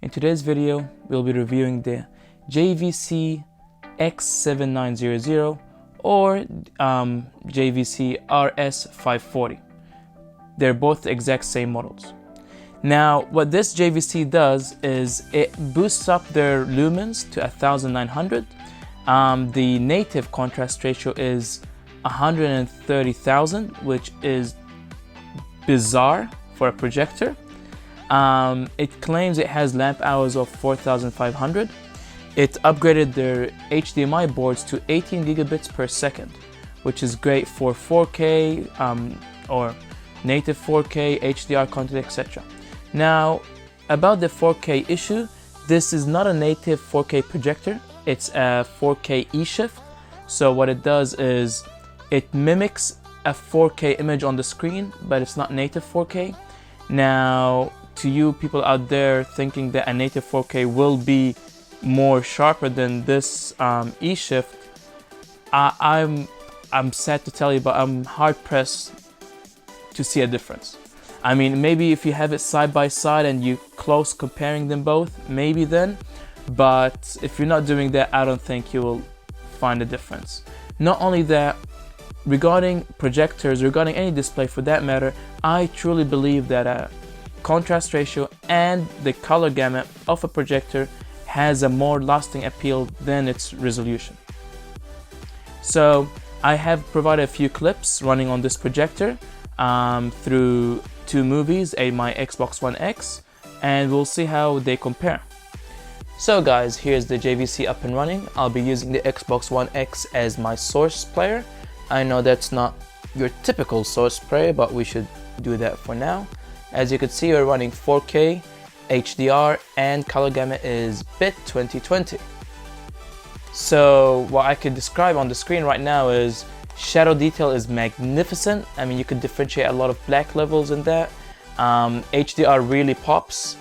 In today's video, we'll be reviewing the JVC X7900 or JVC RS540. They're both the exact same models. Now, what this JVC does is it boosts up their lumens to 1900. The native contrast ratio is 130,000, which is bizarre for a projector. It claims it has lamp hours of 4,500. It upgraded their HDMI boards to 18 gigabits per second, which is great for 4K or native 4K, HDR content, etc. Now, about the 4K issue, this is not a native 4K projector. It's a 4K E-shift. So what it does is it mimics a 4K image on the screen, but it's not native 4K. Now, to you people out there thinking that a native 4K will be more sharper than this E-shift, I'm sad to tell you, but I'm hard pressed to see a difference. I mean, maybe if you have it side by side and you close comparing them both, maybe then, but if you're not doing that, I don't think you will find a difference. Not only that, regarding projectors, regarding any display for that matter, I truly believe that a contrast ratio and the color gamut of a projector has a more lasting appeal than its resolution. So I have provided a few clips running on this projector through two movies, my Xbox One X, and we'll see how they compare. So guys, here's the JVC up and running. I'll be using the Xbox One X as my source player. I know that's not your typical source player, but we should do that for now. As you can see, we're running 4K, HDR, and color gamut is bit 2020. So what I could describe on the screen right now is shadow detail is magnificent. I mean, you could differentiate a lot of black levels in that. HDR really pops,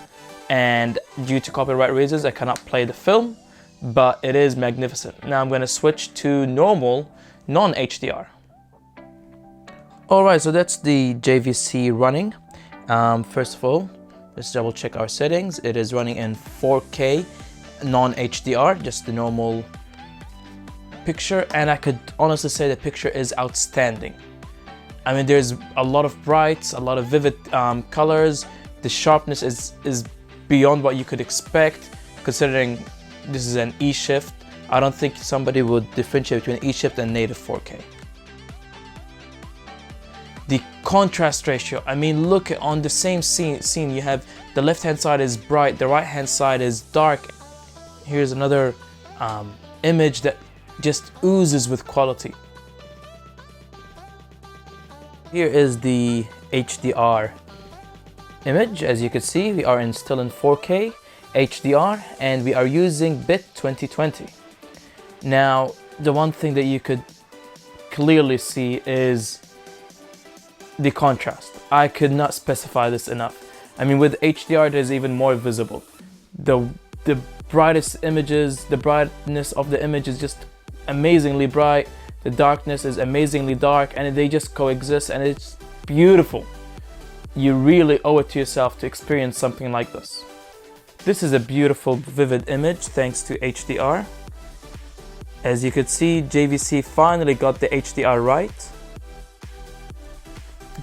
and due to copyright reasons, I cannot play the film, but it is magnificent. Now I'm going to switch to normal, non-HDR. Alright, so that's the JVC running. First of all, let's double check our settings. It is running in 4K non-HDR, just the normal picture, and I could honestly say the picture is outstanding. I mean, there's a lot of brights, a lot of vivid colors. The sharpness is beyond what you could expect, considering this is an E-shift. I don't think somebody would differentiate between E-shift and native 4K. The contrast ratio, I mean, look, on the same scene you have the left hand side is bright, the right hand side is dark. Here's another image that just oozes with quality. Here is the HDR image. As you can see, we are still in 4K HDR, and we are using bit 2020. Now, the one thing that you could clearly see is the contrast. I could not specify this enough. I mean, with HDR it is even more visible. The brightest images, the brightness of the image is just amazingly bright. The darkness is amazingly dark, and they just coexist, and it's beautiful. You really owe it to yourself to experience something like this. This is a beautiful, vivid image thanks to HDR. As you could see, JVC finally got the HDR right.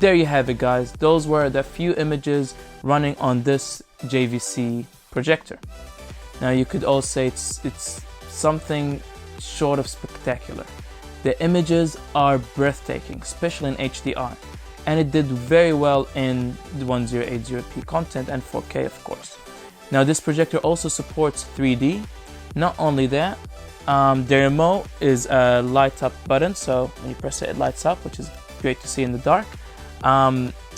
There you have it, guys. Those were the few images running on this JVC projector. Now you could all say it's something short of spectacular. The images are breathtaking, especially in HDR, and it did very well in the 1080p content and 4K, of course. Now this projector also supports 3D. Not only that, the remote is a light up button, so when you press it, it lights up, which is great to see in the dark.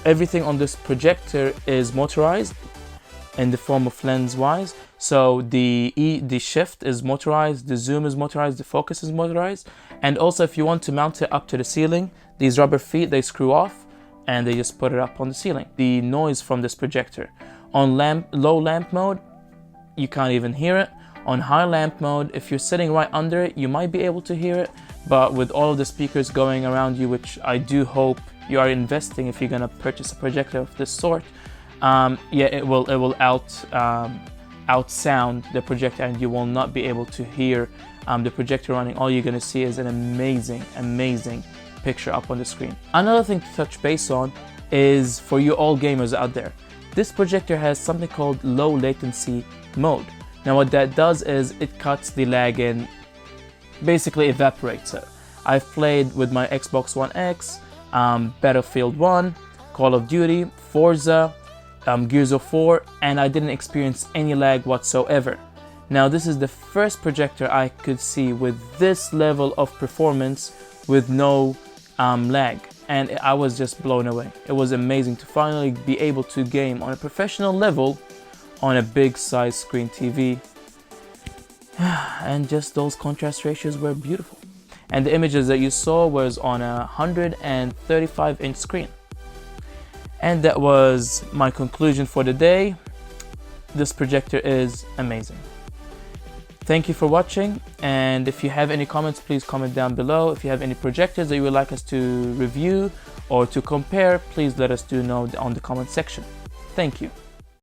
Everything on this projector is motorized in the form of lens wise. So the shift is motorized, the zoom is motorized, the focus is motorized, and also if you want to mount it up to the ceiling, these rubber feet, they screw off and they just put it up on the ceiling. The noise from this projector on low lamp mode, you can't even hear it. On high lamp mode, if you're sitting right under it, you might be able to hear it, but with all of the speakers going around you, which I do hope you are investing if you're gonna purchase a projector of this sort, yeah, it will outsound the projector, and you will not be able to hear the projector running. All you're gonna see is an amazing picture up on the screen. Another thing to touch base on is for you all gamers out there, this projector has something called low latency mode. Now what that does is it cuts the lag and basically evaporates it. I've played with my Xbox One X, Battlefield 1, Call of Duty, Forza, Gears of War, and I didn't experience any lag whatsoever. Now this is the first projector I could see with this level of performance with no lag, and I was just blown away. It was amazing to finally be able to game on a professional level on a big size screen TV, and just those contrast ratios were beautiful. And the images that you saw was on a 135-inch screen. And that was my conclusion for the day. This projector is amazing. Thank you for watching, and if you have any comments, please comment down below. If you have any projectors that you would like us to review or to compare, please let us know on the comment section. Thank you.